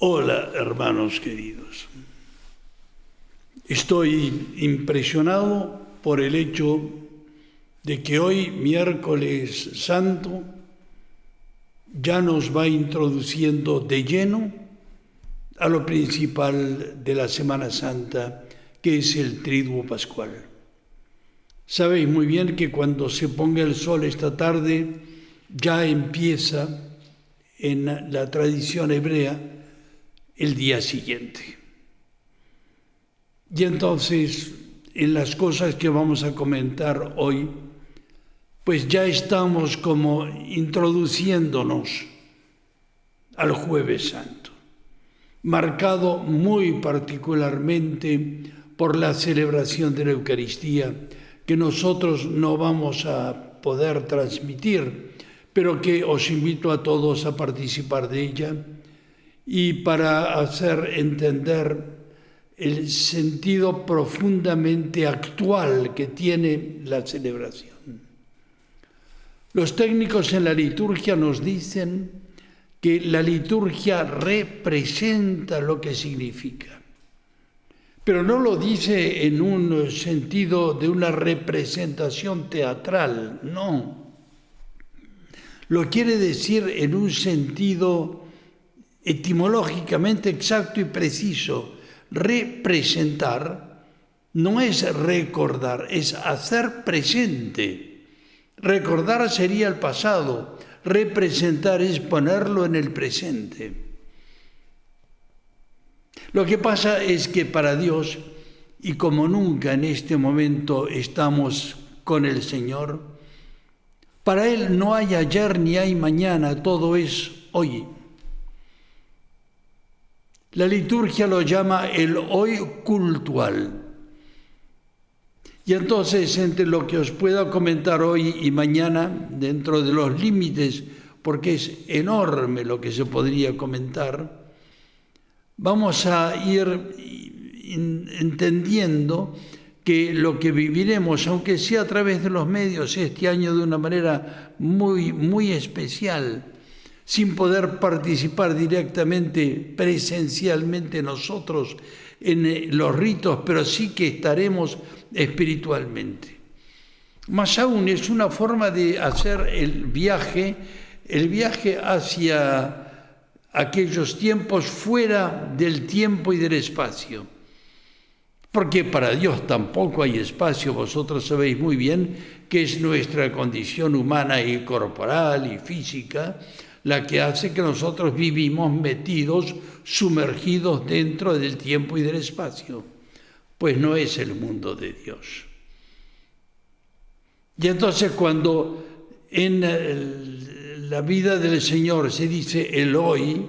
Hola, hermanos queridos. Estoy impresionado por el hecho de que hoy, miércoles santo, ya nos va introduciendo de lleno a lo principal de la Semana Santa, que es el Triduo Pascual. Sabéis muy bien que cuando se ponga el sol esta tarde, ya empieza en la tradición hebrea el día siguiente. Y entonces, en las cosas que vamos a comentar hoy, pues ya estamos como introduciéndonos al Jueves Santo, marcado muy particularmente por la celebración de la Eucaristía, que nosotros no vamos a poder transmitir, pero que os invito a todos a participar de ella, y para hacer entender el sentido profundamente actual que tiene la celebración. Los técnicos en la liturgia nos dicen que la liturgia representa lo que significa, pero no lo dice en un sentido de una representación teatral, no. Lo quiere decir en un sentido etimológicamente exacto y preciso. Representar no es recordar, es hacer presente. Recordar sería el pasado, representar es ponerlo en el presente. Lo que pasa es que para Dios, y como nunca en este momento estamos con el Señor, para Él no hay ayer ni hay mañana, todo es hoy. La liturgia lo llama el hoy cultual. Y entonces, entre lo que os pueda comentar hoy y mañana, dentro de los límites, porque es enorme lo que se podría comentar, vamos a ir entendiendo que lo que viviremos, aunque sea a través de los medios este año de una manera muy especial, sin poder participar directamente, presencialmente nosotros en los ritos, pero sí que estaremos espiritualmente. Más aún es una forma de hacer el viaje hacia aquellos tiempos fuera del tiempo y del espacio. Porque para Dios tampoco hay espacio, vosotros sabéis muy bien que es nuestra condición humana y corporal y física la que hace que nosotros vivimos metidos, sumergidos dentro del tiempo y del espacio. Pues no es el mundo de Dios. Y entonces cuando en la vida del Señor se dice el hoy,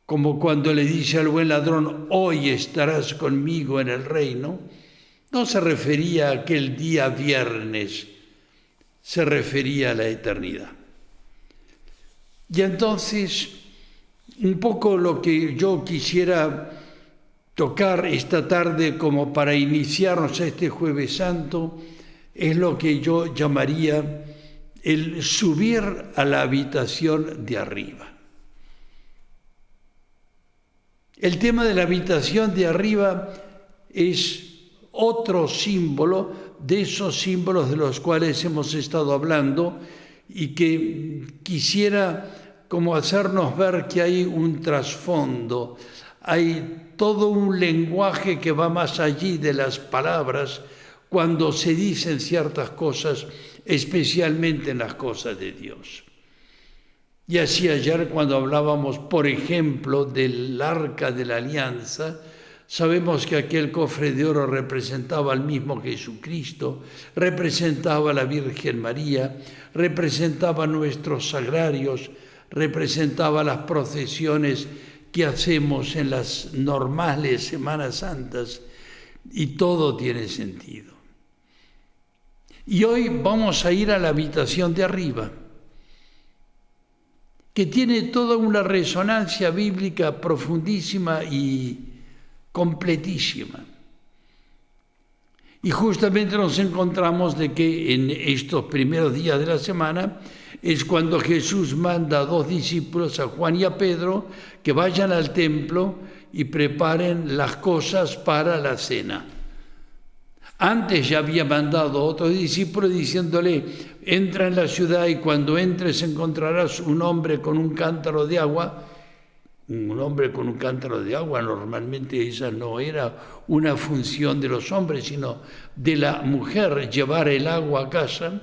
como cuando le dice al buen ladrón, hoy estarás conmigo en el reino, no se refería a aquel día viernes, se refería a la eternidad. Y entonces, un poco lo que yo quisiera tocar esta tarde como para iniciarnos a este Jueves Santo es lo que yo llamaría el subir a la habitación de arriba. El tema de la habitación de arriba es otro símbolo de esos símbolos de los cuales hemos estado hablando y que quisiera como hacernos ver que hay un trasfondo, hay todo un lenguaje que va más allí de las palabras cuando se dicen ciertas cosas, especialmente en las cosas de Dios. Y así ayer cuando hablábamos, por ejemplo, del Arca de la Alianza, sabemos que aquel cofre de oro representaba al mismo Jesucristo, representaba a la Virgen María, representaba nuestros sagrarios, representaba las procesiones que hacemos en las normales Semanas Santas, y todo tiene sentido. Y hoy vamos a ir a la habitación de arriba, que tiene toda una resonancia bíblica profundísima y completísima. Y justamente nos encontramos de que en estos primeros días de la semana es cuando Jesús manda a 2 discípulos, a Juan y a Pedro, que vayan al templo y preparen las cosas para la cena. Antes ya había mandado a otros discípulos diciéndole: entra en la ciudad y cuando entres encontrarás un hombre con un cántaro de agua. Un hombre con un cántaro de agua, normalmente esa no era una función de los hombres, sino de la mujer, llevar el agua a casa.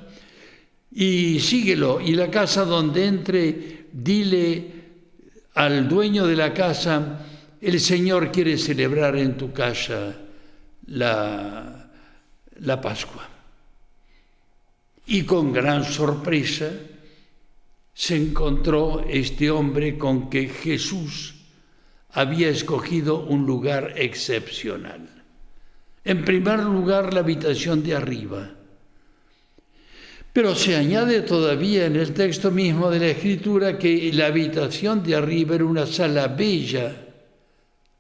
Y síguelo, y la casa donde entre, dile al dueño de la casa: el Señor quiere celebrar en tu casa la Pascua. Y con gran sorpresa se encontró este hombre con que Jesús había escogido un lugar excepcional. En primer lugar, la habitación de arriba. Pero se añade todavía en el texto mismo de la Escritura que la habitación de arriba era una sala bella,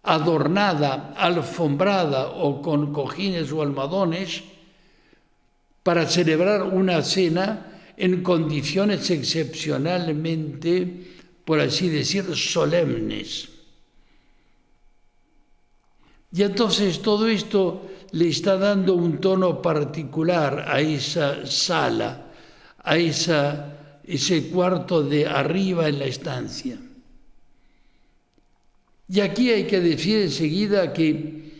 adornada, alfombrada o con cojines o almohadones, para celebrar una cena en condiciones excepcionalmente, por así decir, solemnes. Y entonces todo esto le está dando un tono particular a esa sala, a ese cuarto de arriba en la estancia. Y aquí hay que decir enseguida que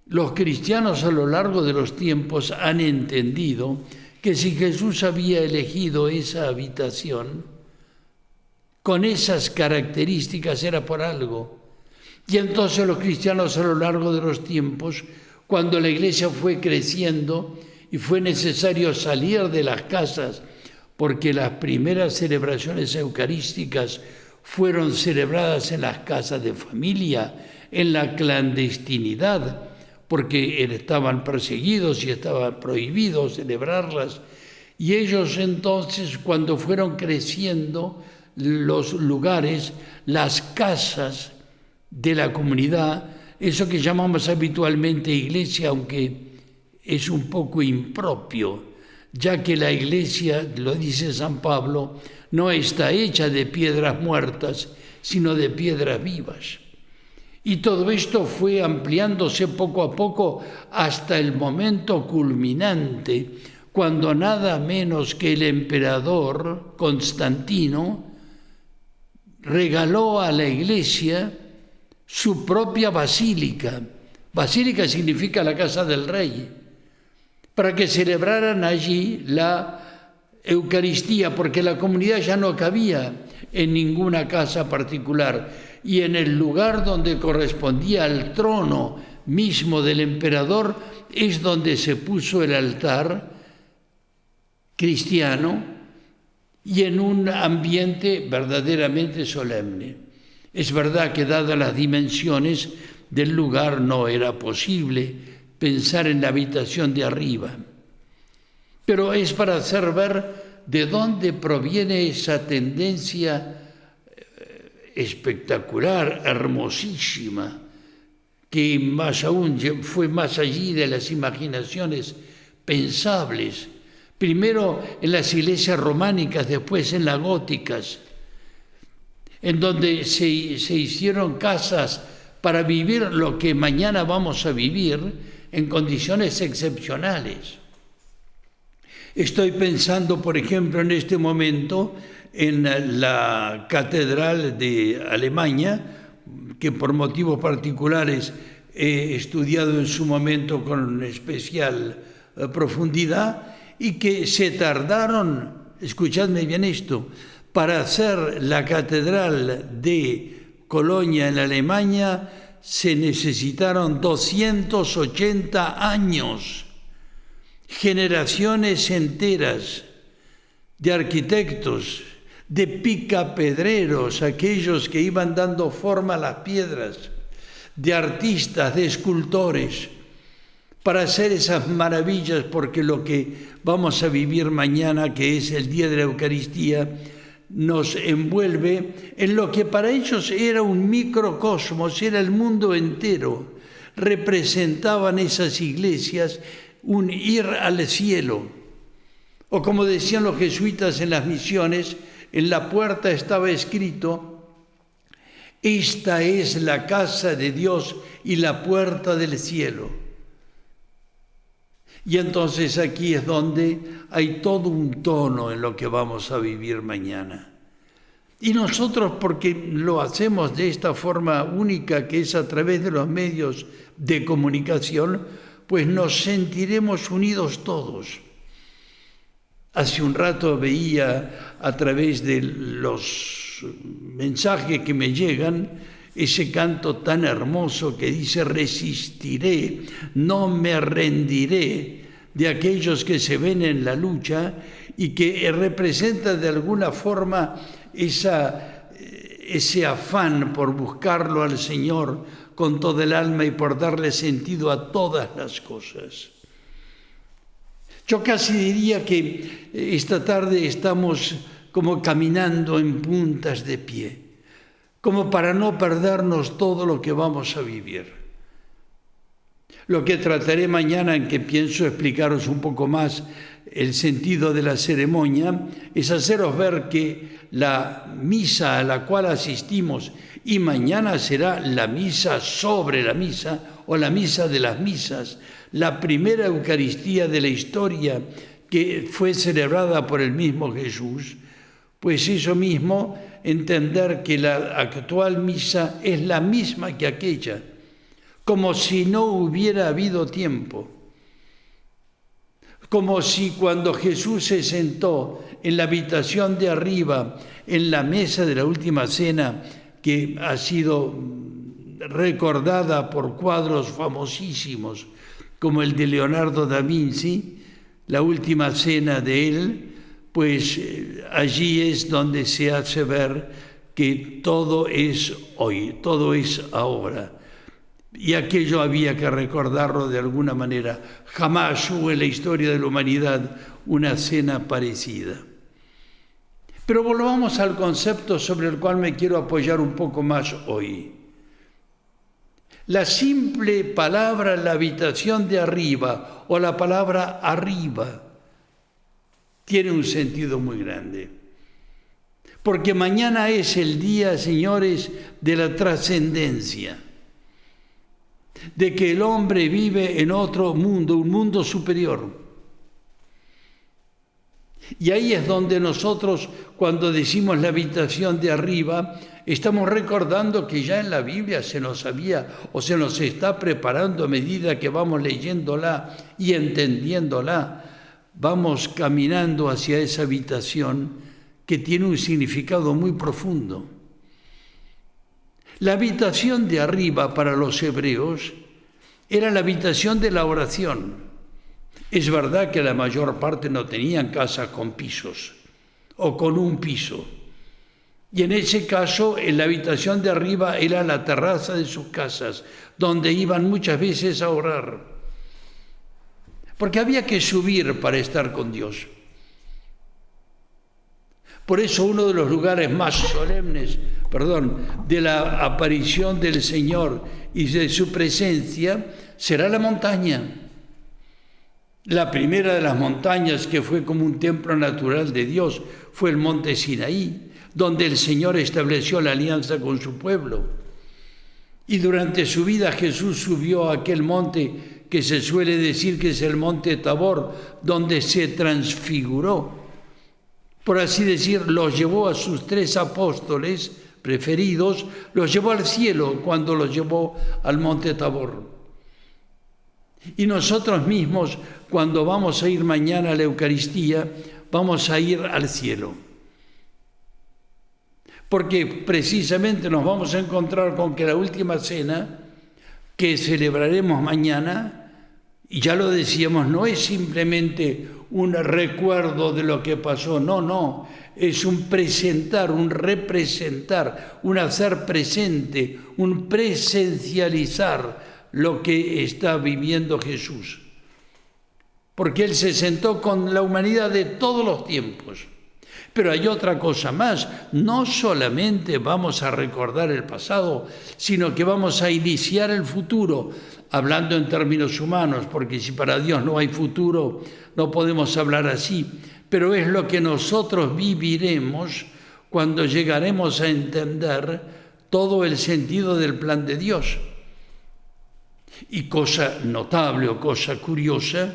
los cristianos a lo largo de los tiempos han entendido que si Jesús había elegido esa habitación con esas características era por algo. Y entonces los cristianos a lo largo de los tiempos, cuando la iglesia fue creciendo y fue necesario salir de las casas, porque las primeras celebraciones eucarísticas fueron celebradas en las casas de familia, en la clandestinidad, porque estaban perseguidos y estaba prohibido celebrarlas. Y ellos entonces, cuando fueron creciendo los lugares, las casas de la comunidad, eso que llamamos habitualmente iglesia, aunque es un poco impropio, ya que la iglesia, lo dice San Pablo, no está hecha de piedras muertas, sino de piedras vivas. Y todo esto fue ampliándose poco a poco hasta el momento culminante, cuando nada menos que el emperador Constantino regaló a la iglesia su propia basílica. Basílica significa la casa del rey, para que celebraran allí la Eucaristía, porque la comunidad ya no cabía en ninguna casa particular. Y en el lugar donde correspondía al trono mismo del emperador es donde se puso el altar cristiano y en un ambiente verdaderamente solemne. Es verdad que dadas las dimensiones del lugar no era posible pensar en la habitación de arriba, pero es para hacer ver de dónde proviene esa tendencia espectacular, hermosísima, que más aún fue más allí de las imaginaciones pensables, primero en las iglesias románicas, después en las góticas, en donde se hicieron casas para vivir lo que mañana vamos a vivir en condiciones excepcionales. Estoy pensando, por ejemplo, en este momento en la Catedral de Alemania, que por motivos particulares he estudiado en su momento con especial profundidad, y que se tardaron, escuchadme bien esto, para hacer la Catedral de Colonia en Alemania se necesitaron 280 años, generaciones enteras de arquitectos, de picapedreros, aquellos que iban dando forma a las piedras, de artistas, de escultores, para hacer esas maravillas, porque lo que vamos a vivir mañana, que es el día de la Eucaristía, nos envuelve en lo que para ellos era un microcosmos, era el mundo entero. Representaban esas iglesias un ir al cielo. O como decían los jesuitas en las misiones, en la puerta estaba escrito: esta es la casa de Dios y la puerta del cielo. Y entonces aquí es donde hay todo un tono en lo que vamos a vivir mañana. Y nosotros, porque lo hacemos de esta forma única, que es a través de los medios de comunicación, pues nos sentiremos unidos todos. Hace un rato veía a través de los mensajes que me llegan ese canto tan hermoso que dice: resistiré, no me rendiré, de aquellos que se ven en la lucha, y que representa de alguna forma ese afán por buscarlo al Señor con toda el alma y por darle sentido a todas las cosas. Yo casi diría que esta tarde estamos como caminando en puntas de pie, como para no perdernos todo lo que vamos a vivir. Lo que trataré mañana, en que pienso explicaros un poco más el sentido de la ceremonia, es haceros ver que la misa a la cual asistimos, y mañana será la misa sobre la misa, o la misa de las misas, la primera Eucaristía de la historia que fue celebrada por el mismo Jesús, pues eso mismo, entender que la actual misa es la misma que aquella, como si no hubiera habido tiempo. Como si cuando Jesús se sentó en la habitación de arriba, en la mesa de la última cena, que ha sido recordada por cuadros famosísimos, como el de Leonardo da Vinci, la última cena de él, pues allí es donde se hace ver que todo es hoy, todo es ahora. Y aquello había que recordarlo de alguna manera. Jamás hubo en la historia de la humanidad una cena parecida. Pero volvamos al concepto sobre el cual me quiero apoyar un poco más hoy. La simple palabra la habitación de arriba o la palabra arriba tiene un sentido muy grande. Porque mañana es el día, señores, de la trascendencia, de que el hombre vive en otro mundo, un mundo superior. Y ahí es donde nosotros, cuando decimos la habitación de arriba, estamos recordando que ya en la Biblia se nos había o se nos está preparando a medida que vamos leyéndola y entendiéndola. Vamos caminando hacia esa habitación que tiene un significado muy profundo. La habitación de arriba para los hebreos era la habitación de la oración. Es verdad que la mayor parte no tenían casas con pisos o con un piso. Y en ese caso, en la habitación de arriba era la terraza de sus casas, donde iban muchas veces a orar. Porque había que subir para estar con Dios. Por eso uno de los lugares más solemnes, de la aparición del Señor y de su presencia será la montaña. La primera de las montañas que fue como un templo natural de Dios fue el monte Sinaí, donde el Señor estableció la alianza con su pueblo. Y durante su vida Jesús subió a aquel monte que se suele decir que es el monte Tabor, donde se transfiguró. Por así decir, los llevó a sus 3 apóstoles preferidos, los llevó al cielo cuando los llevó al monte Tabor. Y nosotros mismos, cuando vamos a ir mañana a la Eucaristía, vamos a ir al cielo. Porque precisamente nos vamos a encontrar con que la última cena que celebraremos mañana, y ya lo decíamos, no es simplemente un recuerdo de lo que pasó, no, es un presentar, un representar, un hacer presente, un presencializar lo que está viviendo Jesús. Porque Él se sentó con la humanidad de todos los tiempos. Pero hay otra cosa más, no solamente vamos a recordar el pasado, sino que vamos a iniciar el futuro, hablando en términos humanos, porque si para Dios no hay futuro, no podemos hablar así, pero es lo que nosotros viviremos cuando llegaremos a entender todo el sentido del plan de Dios. Y cosa notable o cosa curiosa,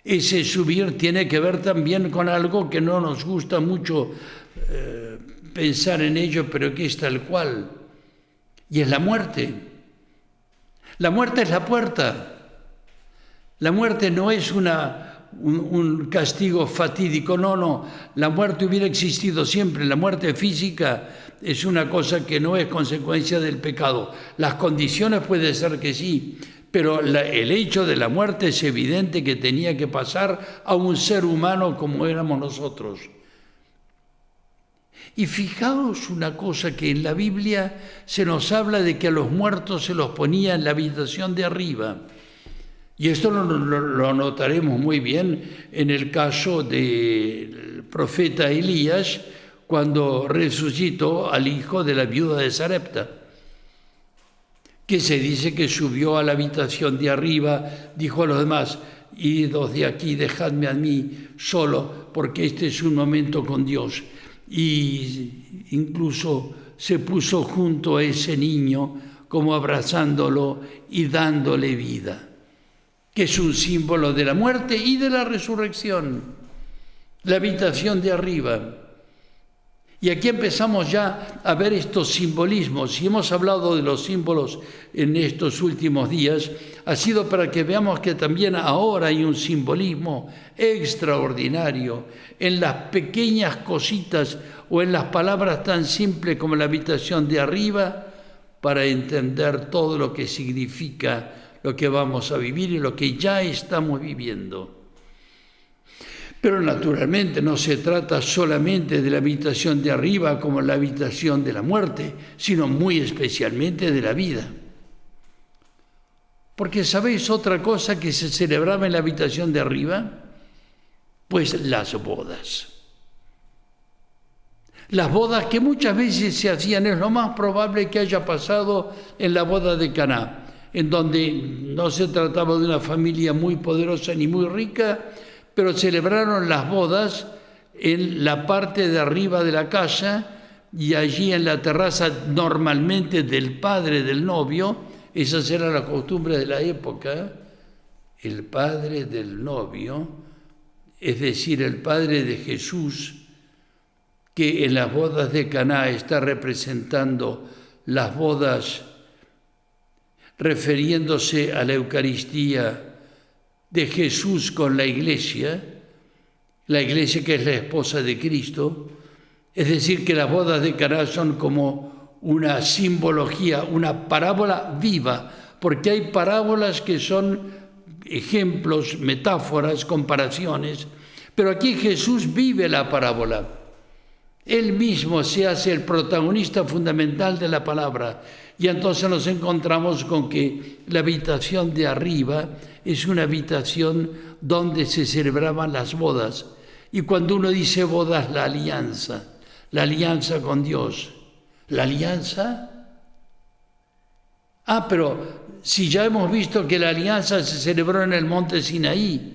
ese subir tiene que ver también con algo que no nos gusta mucho pensar en ello, pero que es tal cual, y es la muerte. La muerte es la puerta. La muerte no es un castigo fatídico, no. La muerte hubiera existido siempre. La muerte física es una cosa que no es consecuencia del pecado. Las condiciones puede ser que sí, pero el hecho de la muerte es evidente que tenía que pasar a un ser humano como éramos nosotros. Y fijaos una cosa, que en la Biblia se nos habla de que a los muertos se los ponía en la habitación de arriba. Y esto lo notaremos muy bien en el caso del profeta Elías, cuando resucitó al hijo de la viuda de Sarepta, que se dice que subió a la habitación de arriba, dijo a los demás: idos de aquí, dejadme a mí solo, porque este es un momento con Dios. Y incluso se puso junto a ese niño, como abrazándolo y dándole vida, que es un símbolo de la muerte y de la resurrección, la habitación de arriba. Y aquí empezamos ya a ver estos simbolismos, y hemos hablado de los símbolos en estos últimos días, ha sido para que veamos que también ahora hay un simbolismo extraordinario en las pequeñas cositas o en las palabras tan simples como la habitación de arriba, para entender todo lo que significa lo que vamos a vivir y lo que ya estamos viviendo. Pero naturalmente no se trata solamente de la habitación de arriba como la habitación de la muerte, sino muy especialmente de la vida. Porque ¿sabéis otra cosa que se celebraba en la habitación de arriba? Pues las bodas. Las bodas que muchas veces se hacían, es lo más probable que haya pasado en la boda de Caná, en donde no se trataba de una familia muy poderosa ni muy rica, pero celebraron las bodas en la parte de arriba de la casa, y allí en la terraza, normalmente del padre del novio. Esa era la costumbre de la época. El padre del novio, es decir, el padre de Jesús, que en las bodas de Caná está representando las bodas refiriéndose a la Eucaristía de Jesús con la iglesia que es la esposa de Cristo. Es decir, que las bodas de Caná son como una simbología, una parábola viva, porque hay parábolas que son ejemplos, metáforas, comparaciones, pero aquí Jesús vive la parábola. Él mismo se hace el protagonista fundamental de la palabra, y entonces nos encontramos con que la habitación de arriba es una habitación donde se celebraban las bodas. Y cuando uno dice bodas, la alianza con Dios. ¿La alianza? Pero si ya hemos visto que la alianza se celebró en el monte Sinaí,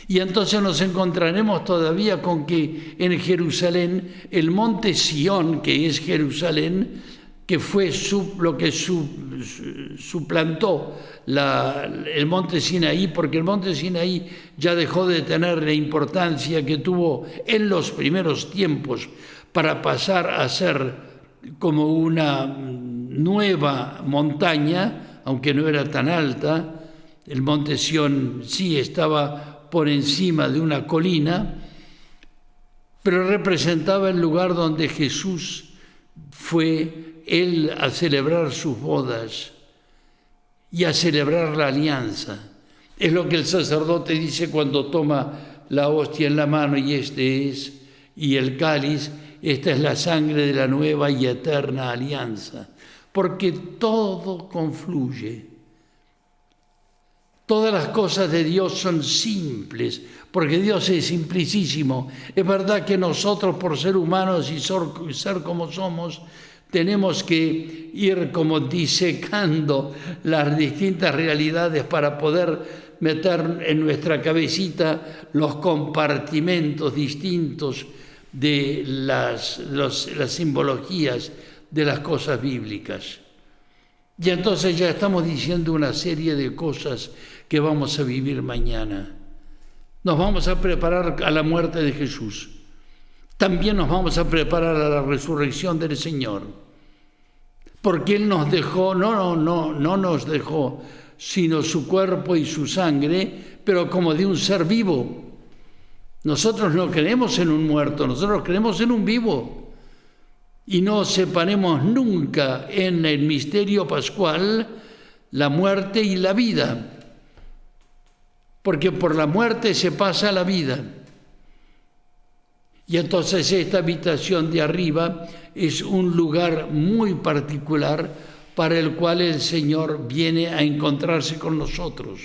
y entonces nos encontraremos todavía con que en Jerusalén, el monte Sión, que es Jerusalén, que fue lo que suplantó el monte Sinaí, porque el monte Sinaí ya dejó de tener la importancia que tuvo en los primeros tiempos, para pasar a ser como una nueva montaña, aunque no era tan alta. El monte Sión sí estaba por encima de una colina, pero representaba el lugar donde Jesús fue él a celebrar sus bodas y a celebrar la alianza. Es lo que el sacerdote dice cuando toma la hostia en la mano y el cáliz: esta es la sangre de la nueva y eterna alianza, porque todo confluye. Todas las cosas de Dios son simples, porque Dios es simplicísimo. Es verdad que nosotros, por ser humanos y ser como somos, tenemos que ir como disecando las distintas realidades para poder meter en nuestra cabecita los compartimentos distintos de las simbologías de las cosas bíblicas. Y entonces ya estamos diciendo una serie de cosas que vamos a vivir mañana. Nos vamos a preparar a la muerte de Jesús. También nos vamos a preparar a la resurrección del Señor. Porque Él nos dejó, no nos dejó, sino su cuerpo y su sangre, pero como de un ser vivo. Nosotros no creemos en un muerto, nosotros creemos en un vivo. Y no separemos nunca en el misterio pascual la muerte y la vida. Porque por la muerte se pasa a la vida. Y entonces esta habitación de arriba es un lugar muy particular para el cual el Señor viene a encontrarse con nosotros.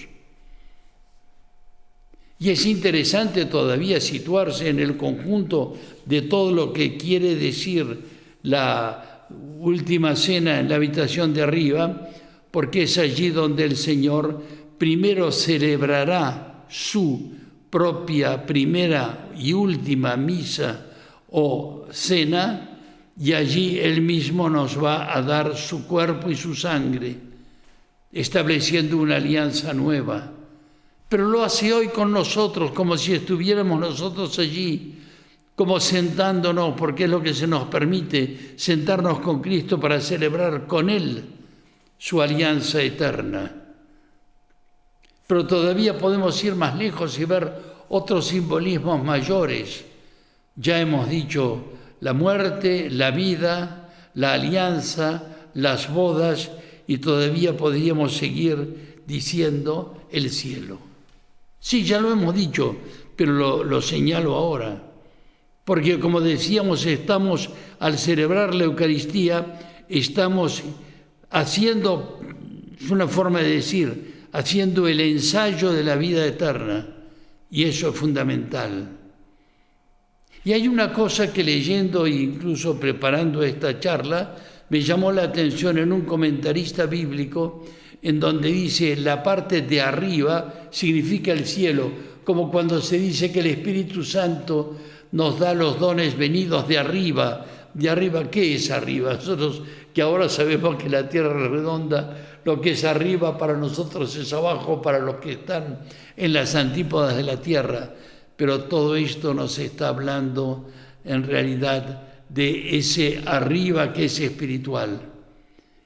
Y es interesante todavía situarse en el conjunto de todo lo que quiere decir la última cena en la habitación de arriba, porque es allí donde el Señor primero celebrará su propia primera y última misa o cena, y allí Él mismo nos va a dar su cuerpo y su sangre, estableciendo una alianza nueva. Pero lo hace hoy con nosotros, como si estuviéramos nosotros allí, como sentándonos, porque es lo que se nos permite, sentarnos con Cristo para celebrar con Él su alianza eterna. Pero todavía podemos ir más lejos y ver otros simbolismos mayores. Ya hemos dicho la muerte, la vida, la alianza, las bodas, y todavía podríamos seguir diciendo el cielo. Sí, ya lo hemos dicho, pero lo señalo ahora. Porque como decíamos, estamos, al celebrar la Eucaristía, estamos haciendo, es una forma de decir, haciendo el ensayo de la vida eterna. Y eso es fundamental. Y hay una cosa que leyendo e incluso preparando esta charla, me llamó la atención en un comentarista bíblico, en donde dice la parte de arriba significa el cielo, como cuando se dice que el Espíritu Santo nos da los dones venidos de arriba. ¿De arriba qué es arriba? Nosotros que ahora sabemos que la tierra es redonda, lo que es arriba para nosotros es abajo, para los que están en las antípodas de la tierra. Pero todo esto nos está hablando en realidad de ese arriba que es espiritual.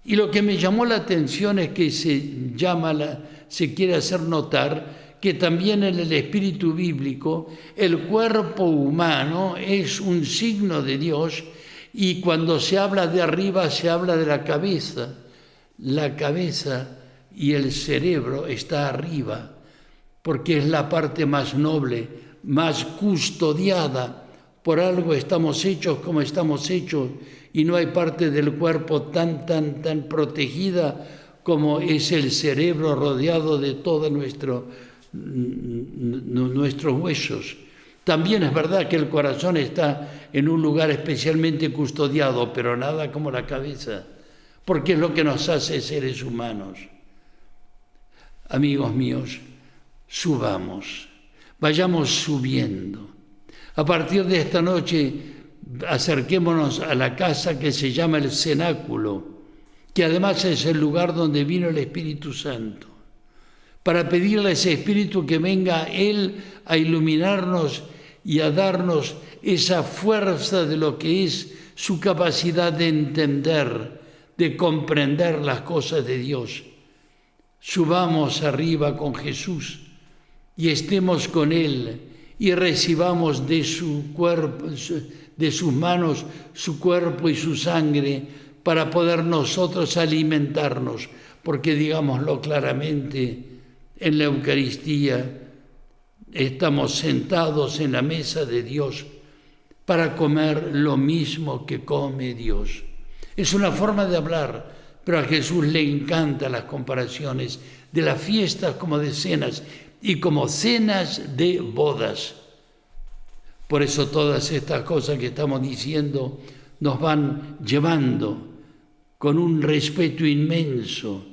Y lo que me llamó la atención es que se quiere hacer notar que también en el espíritu bíblico el cuerpo humano es un signo de Dios, y cuando se habla de arriba se habla de la cabeza. La cabeza y el cerebro está arriba, porque es la parte más noble, más custodiada. Por algo estamos hechos como estamos hechos, y no hay parte del cuerpo tan protegida como es el cerebro, rodeado de todos nuestros huesos. También es verdad que el corazón está en un lugar especialmente custodiado, pero nada como la cabeza, porque es lo que nos hace seres humanos. Amigos míos, subamos, vayamos subiendo. A partir de esta noche, acerquémonos a la casa que se llama el cenáculo, que además es el lugar donde vino el Espíritu Santo, para pedirle a ese Espíritu que venga Él a iluminarnos y a darnos esa fuerza de lo que es su capacidad de entender, de comprender las cosas de Dios. Subamos arriba con Jesús y estemos con Él y recibamos de su cuerpo, de sus manos, su cuerpo y su sangre, para poder nosotros alimentarnos, porque digámoslo claramente, en la Eucaristía estamos sentados en la mesa de Dios para comer lo mismo que come Dios. Es una forma de hablar, pero a Jesús le encantan las comparaciones de las fiestas como de cenas y como cenas de bodas. Por eso todas estas cosas que estamos diciendo nos van llevando con un respeto inmenso,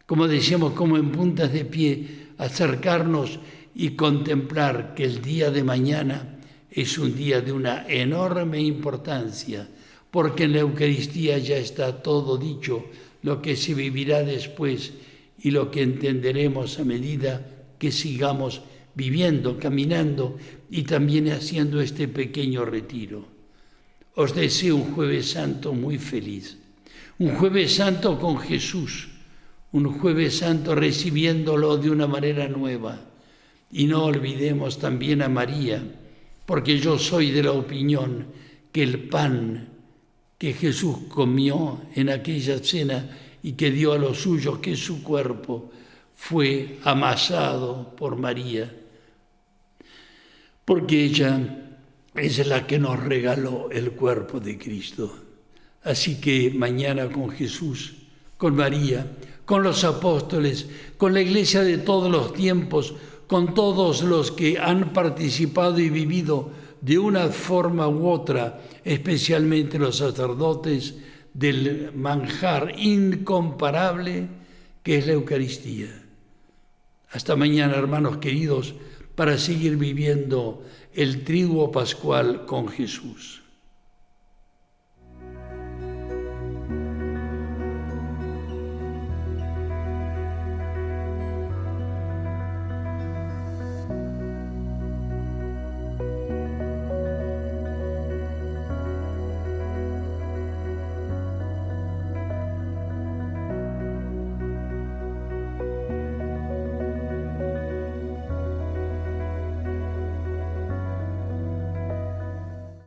como decíamos, como en puntas de pie, acercarnos y contemplar que el día de mañana es un día de una enorme importancia, porque en la Eucaristía ya está todo dicho, lo que se vivirá después y lo que entenderemos a medida que sigamos viviendo, caminando y también haciendo este pequeño retiro. Os deseo un Jueves Santo muy feliz, un Jueves Santo con Jesús, un Jueves Santo recibiéndolo de una manera nueva. Y no olvidemos también a María, porque yo soy de la opinión que el pan que Jesús comió en aquella cena y que dio a los suyos, que es su cuerpo, fue amasado por María, porque ella es la que nos regaló el cuerpo de Cristo. Así que mañana con Jesús, con María, con los apóstoles, con la Iglesia de todos los tiempos, con todos los que han participado y vivido de una forma u otra, especialmente los sacerdotes, del manjar incomparable que es la Eucaristía. Hasta mañana, hermanos queridos, para seguir viviendo el triduo pascual con Jesús.